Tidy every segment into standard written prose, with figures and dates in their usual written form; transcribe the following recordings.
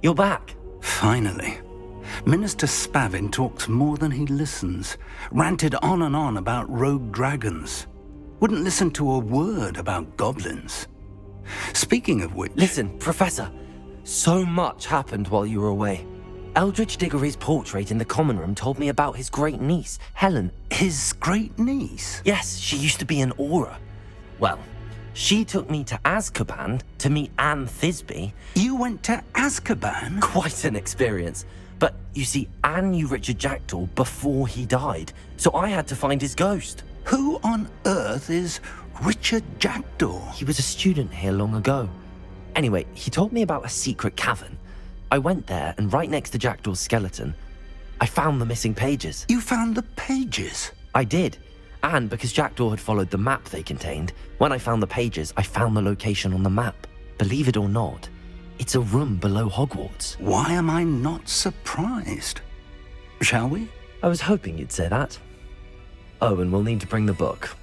You're back. Finally. Minister Spavin talks more than he listens. Ranted on and on about rogue dragons. Wouldn't listen to a word about goblins. Speaking of which... Listen, Professor. So much happened while you were away. Eldridge Diggory's portrait in the common room told me about his great niece, Helen. His great niece? Yes, she used to be an Auror. Well, she took me to Azkaban to meet Anne Thisbe. You went to Azkaban? Quite an experience. But you see, Anne knew Richard Jackdaw before he died, so I had to find his ghost. Who on earth is Richard Jackdaw? He was a student here long ago. Anyway, he told me about a secret cavern. I went there, and right next to Jackdaw's skeleton, I found the missing pages. You found the pages? I did. And because Jackdaw had followed the map they contained, when I found the pages, I found the location on the map. Believe it or not, it's a room below Hogwarts. Why am I not surprised? Shall we? I was hoping you'd say that. Oh, and we'll need to bring the book.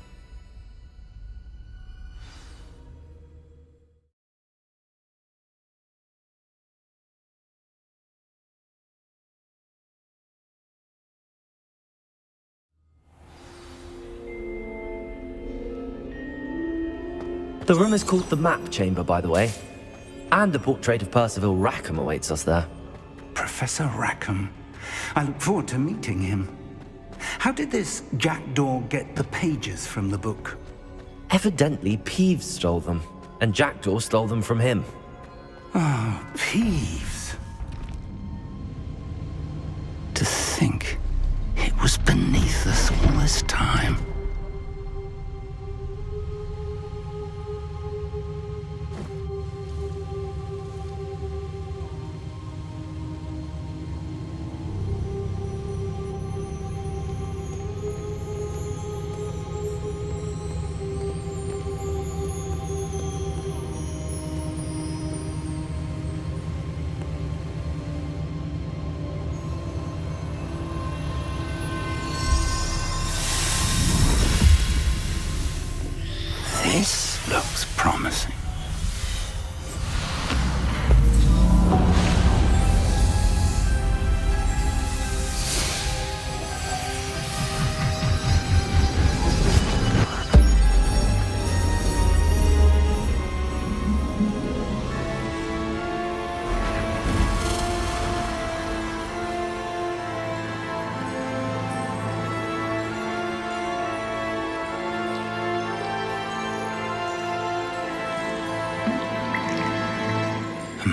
The room is called the Map Chamber, by the way. And a portrait of Percival Rackham awaits us there. Professor Rackham. I look forward to meeting him. How did this Jackdaw get the pages from the book? Evidently, Peeves stole them, and Jackdaw stole them from him. Oh, Peeves. To think it was beneath us all this time. This looks promising.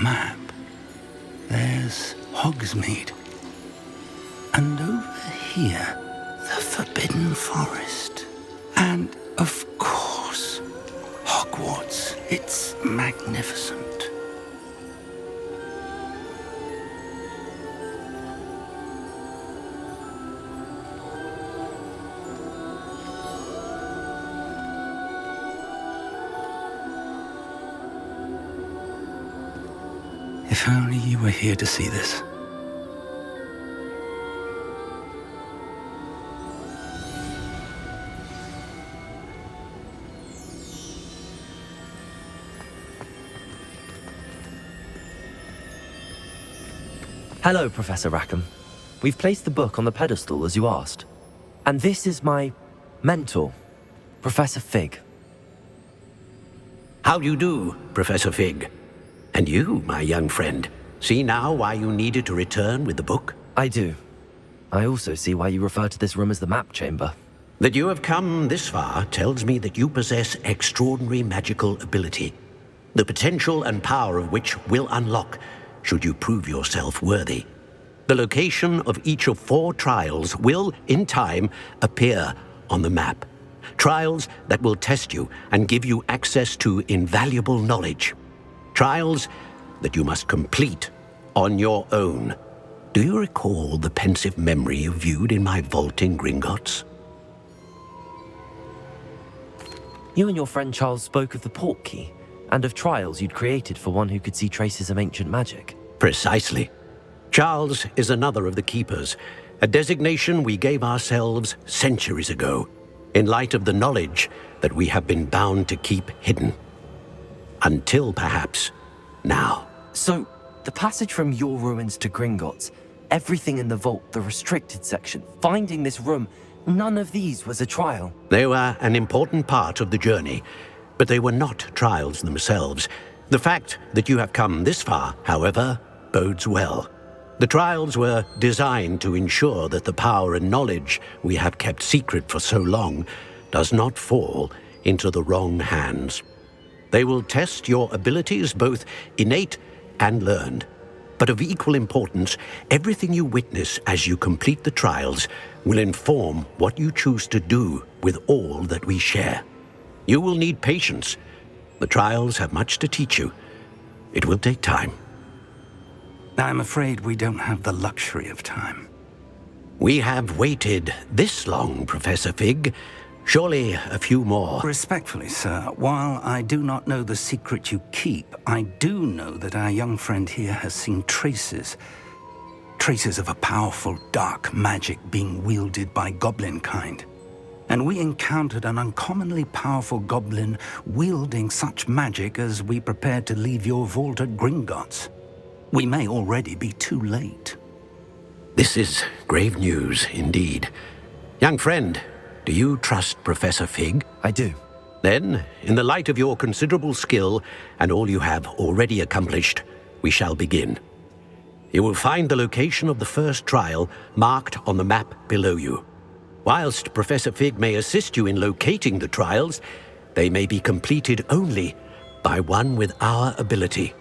Map. There's Hogsmeade. And over here, the Forbidden Forest. And, of course, Hogwarts. It's magnificent. If only you were here to see this. Hello, Professor Rackham. We've placed the book on the pedestal as you asked. And this is my mentor, Professor Fig. How do you do, Professor Fig? And you, my young friend, see now why you needed to return with the book? I do. I also see why you refer to this room as the Map Chamber. That you have come this far tells me that you possess extraordinary magical ability, the potential and power of which will unlock should you prove yourself worthy. The location of each of 4 trials will, in time, appear on the map. Trials that will test you and give you access to invaluable knowledge. Trials that you must complete on your own. Do you recall the pensive memory you viewed in my vault in Gringotts? You and your friend Charles spoke of the Portkey and of trials you'd created for one who could see traces of ancient magic. Precisely. Charles is another of the Keepers, a designation we gave ourselves centuries ago, in light of the knowledge that we have been bound to keep hidden. Until, perhaps, now. So, The passage from your ruins to Gringotts, everything in the vault, the restricted section, finding this room, none of these was a trial. They were an important part of the journey, but they were not trials themselves. The fact that you have come this far, however, bodes well. The trials were designed to ensure that the power and knowledge we have kept secret for so long does not fall into the wrong hands. They will test your abilities, both innate and learned. But of equal importance, everything you witness as you complete the trials will inform what you choose to do with all that we share. You will need patience. The trials have much to teach you. It will take time. I'm afraid we don't have the luxury of time. We have waited this long, Professor Fig. Surely a few more. Respectfully, sir, while I do not know the secret you keep, I do know that our young friend here has seen traces of a powerful dark magic being wielded by goblin kind. And we encountered an uncommonly powerful goblin wielding such magic as we prepared to leave your vault at Gringotts. We may already be too late. This is grave news indeed. Young friend, do you trust Professor Fig? I do. Then, in the light of your considerable skill and all you have already accomplished, we shall begin. You will find the location of the first trial marked on the map below you. Whilst Professor Fig may assist you in locating the trials, they may be completed only by one with our ability.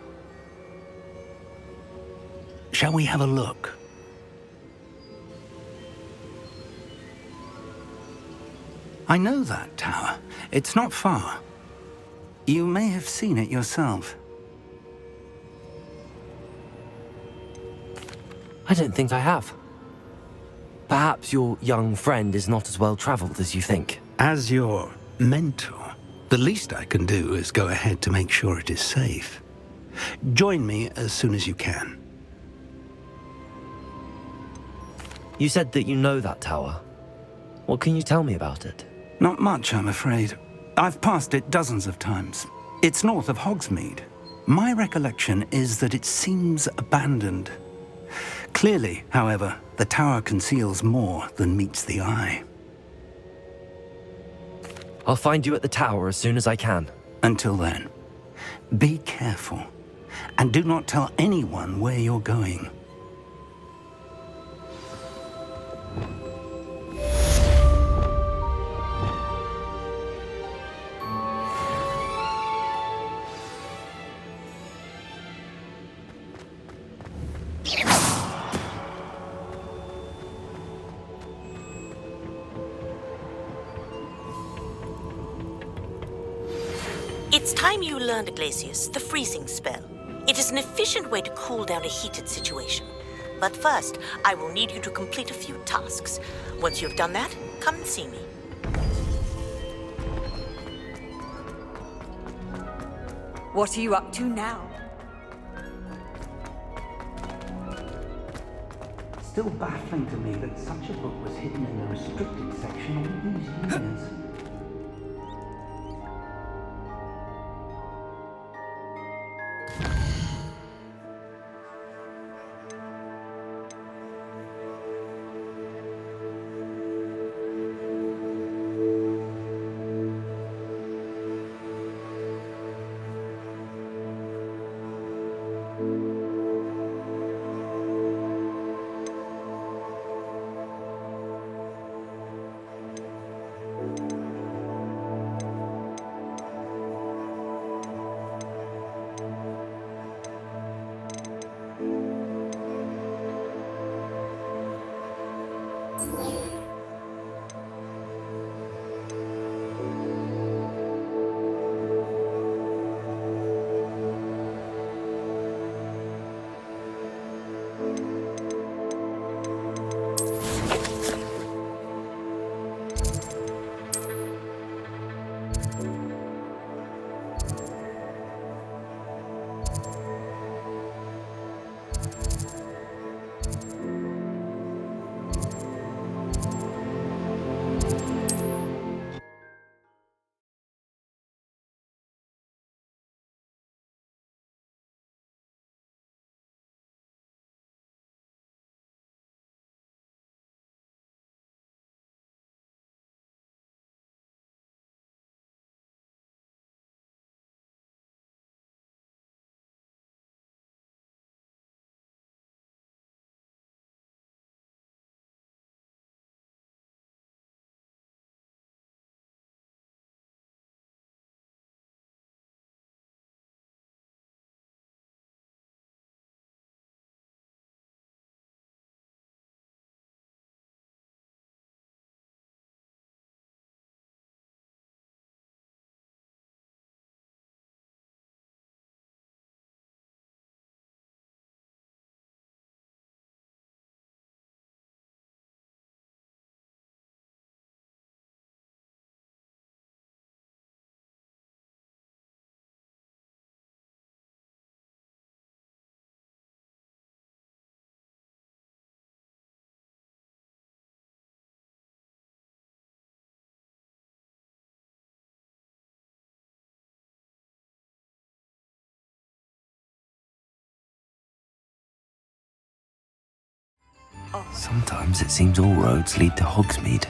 Shall we have a look? I know that tower. It's not far. You may have seen it yourself. I don't think I have. Perhaps your young friend is not as well traveled as you think. As your mentor, the least I can do is go ahead to make sure it is safe. Join me as soon as you can. You said that you know that tower. What can you tell me about it? Not much, I'm afraid. I've passed it dozens of times. It's north of Hogsmeade. My recollection is that it seems abandoned. Clearly, however, the tower conceals more than meets the eye. I'll find you at the tower as soon as I can. Until then, be careful, and do not tell anyone where you're going. It's time you learned, Glacius, the freezing spell. It is an efficient way to cool down a heated situation. But first, I will need you to complete a few tasks. Once you've done that, come and see me. What are you up to now? Still baffling to me that such a book was hidden in the restricted section all these years. Sometimes it seems all roads lead to Hogsmeade.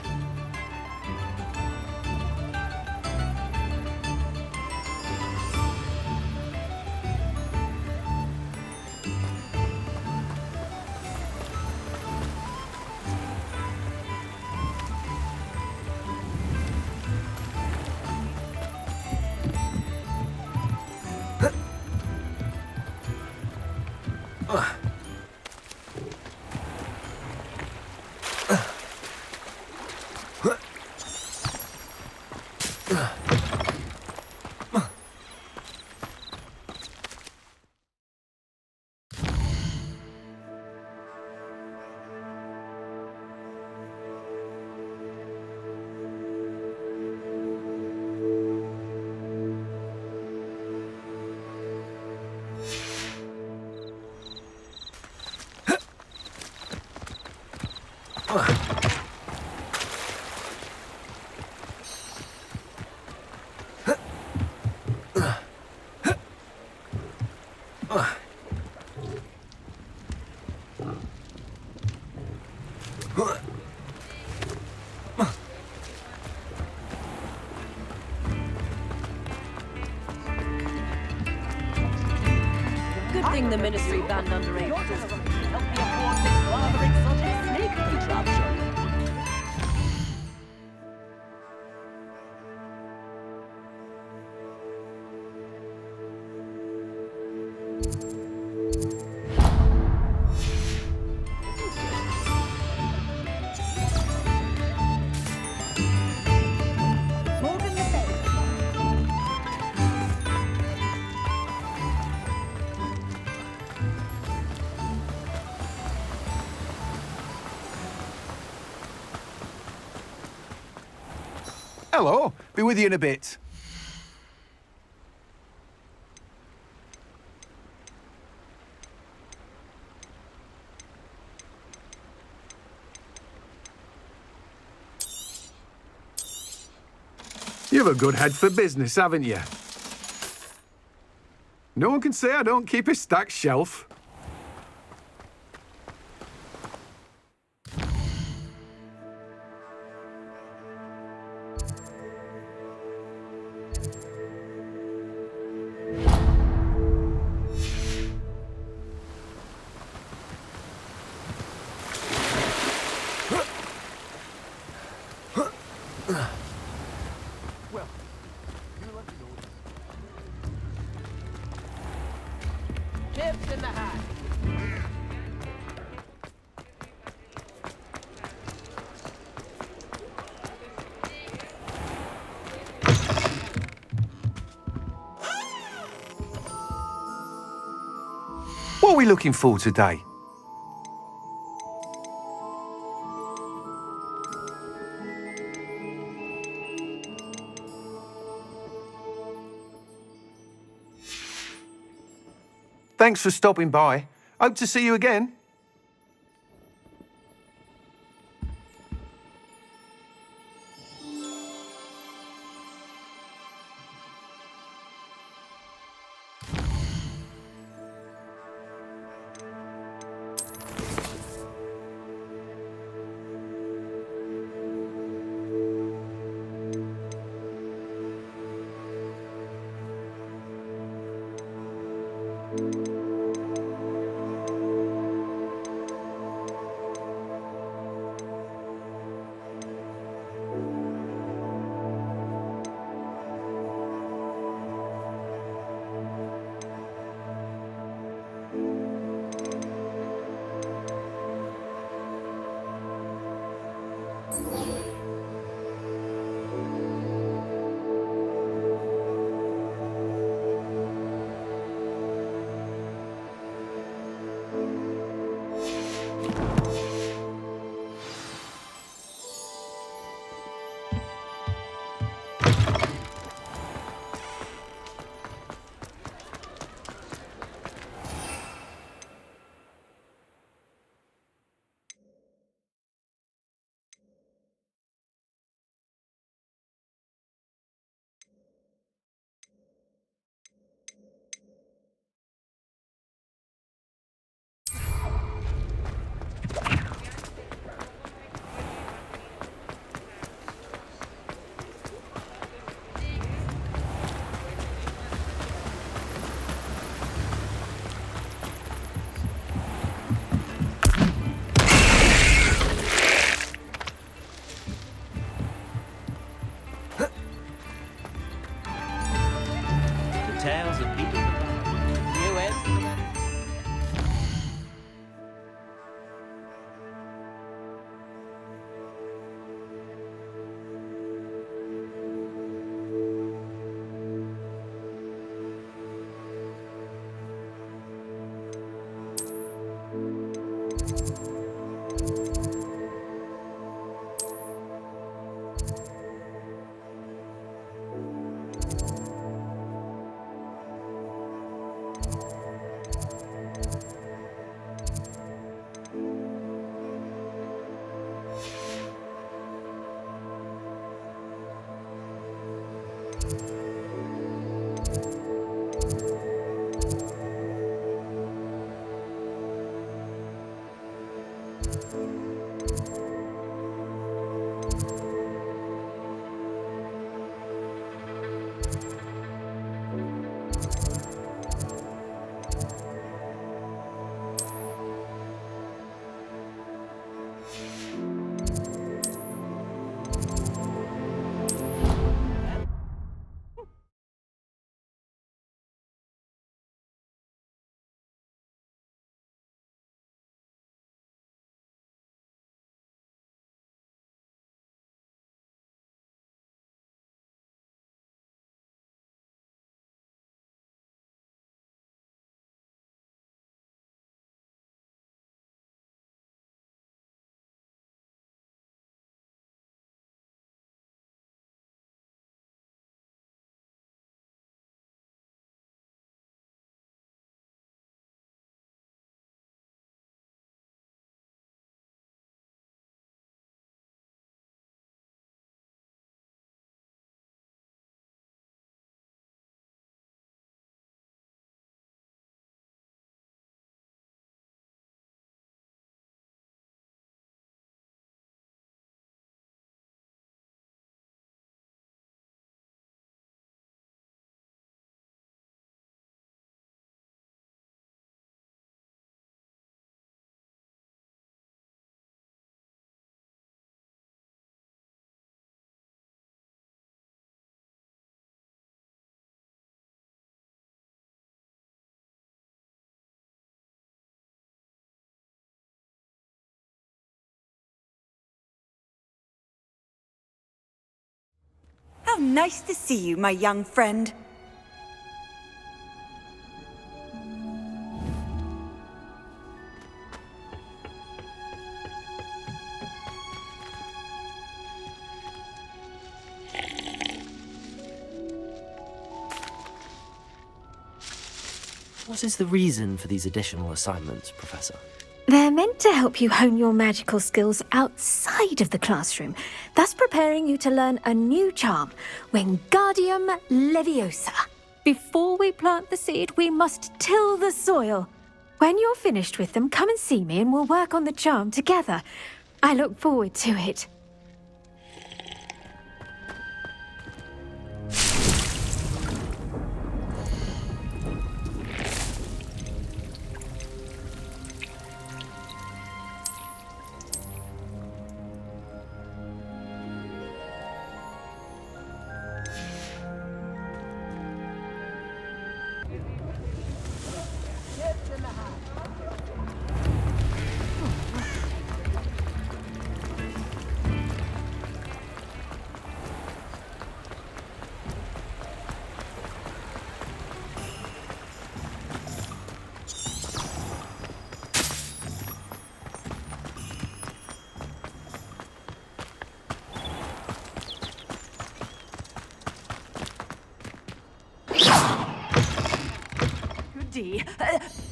Good thing the Ministry banned underage. Help me afford this rather exotic snake contraption. Hello, be with you in a bit. You've a good head for business, haven't you? No one can say I don't keep a stacked shelf. Chips in the hat. What are we looking for today? Thanks for stopping by. Hope to see you again. Tales of Peter the Bad. You in? How nice to see you, my young friend. What is the reason for these additional assignments, Professor? They're meant to help you hone your magical skills outside of the classroom, thus preparing you to learn a new charm, Wingardium Leviosa. Before we plant the seed, we must till the soil. When you're finished with them, come and see me and we'll work on the charm together. I look forward to it.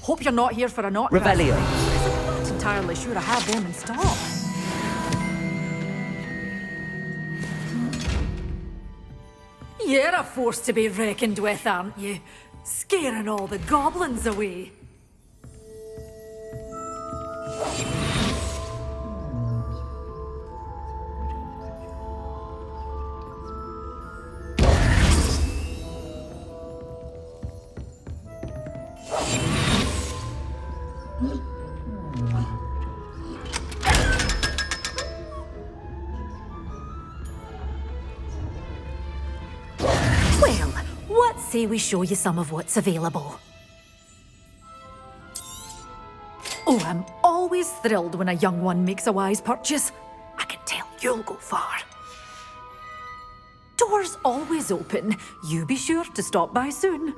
Hope you're not here for a knock. Revelio. I'm not entirely sure I have them in stock. You're a force to be reckoned with, aren't you? Scaring all the goblins away. say we show you some of what's available. Oh, I'm always thrilled when a young one makes a wise purchase. I can tell you'll go far. Doors always open. You be sure to stop by soon.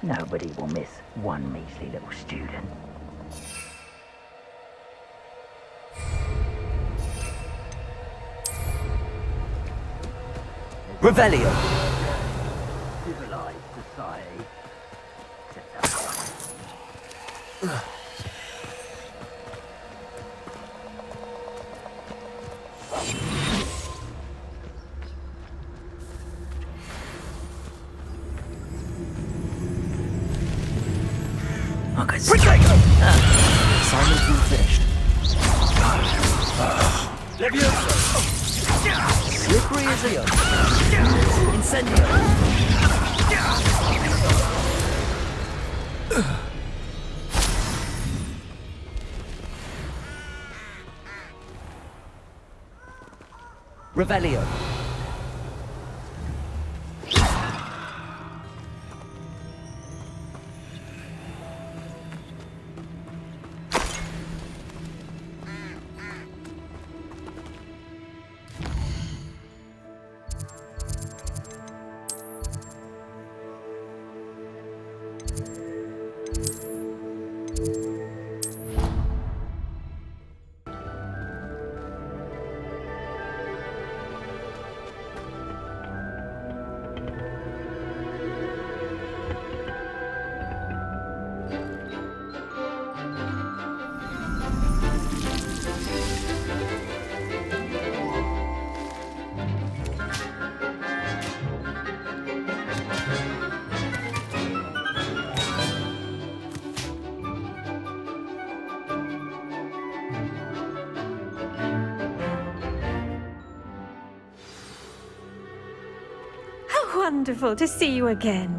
Nobody will miss one measly little student. Revelio. Civilized society. Assignment all finished. Slippery as the oak. Incendio. Revelio. Wonderful to see you again.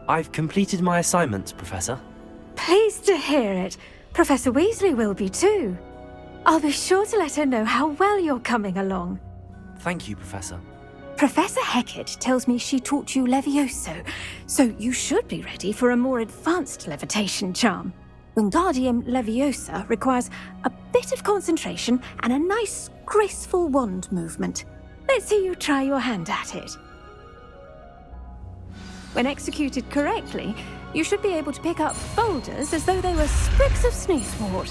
I've completed my assignments, Professor. Pleased to hear it. Professor Weasley will be too. I'll be sure to let her know how well you're coming along. Thank you, Professor. Professor Hecat tells me she taught you Levioso, so you should be ready for a more advanced levitation charm. Wingardium Leviosa requires a bit of concentration and a nice, graceful wand movement. Let's see you try your hand at it. When executed correctly, you should be able to pick up boulders as though they were sprigs of sneezewort.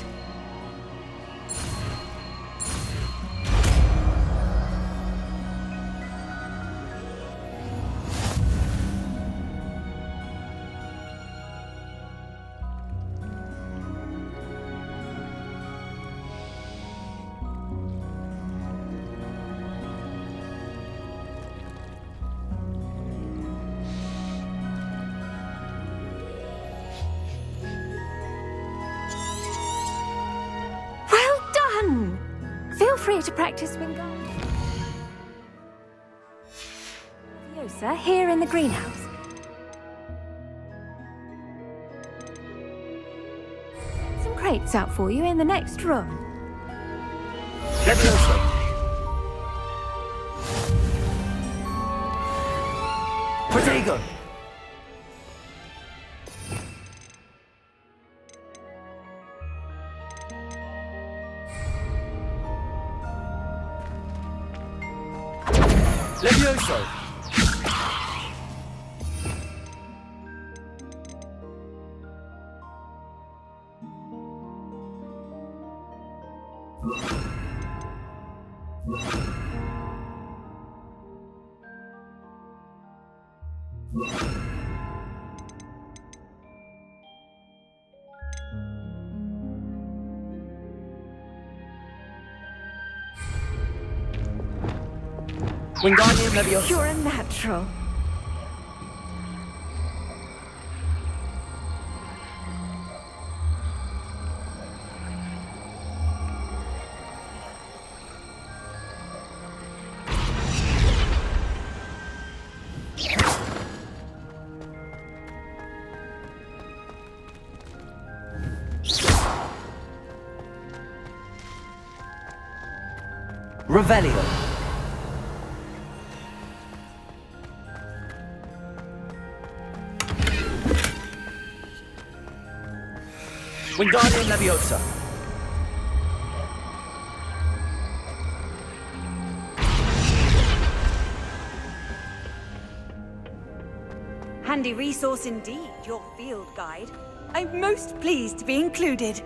free to practice Wingardium Leviosa here in the greenhouse. Some crates out for you in the next room. Leviosa. Protego. Levioso. Wingardium Leviosa. You're a natural. Revelio. Wingardium Leviosa. Handy resource indeed, your field guide. I'm most pleased to be included.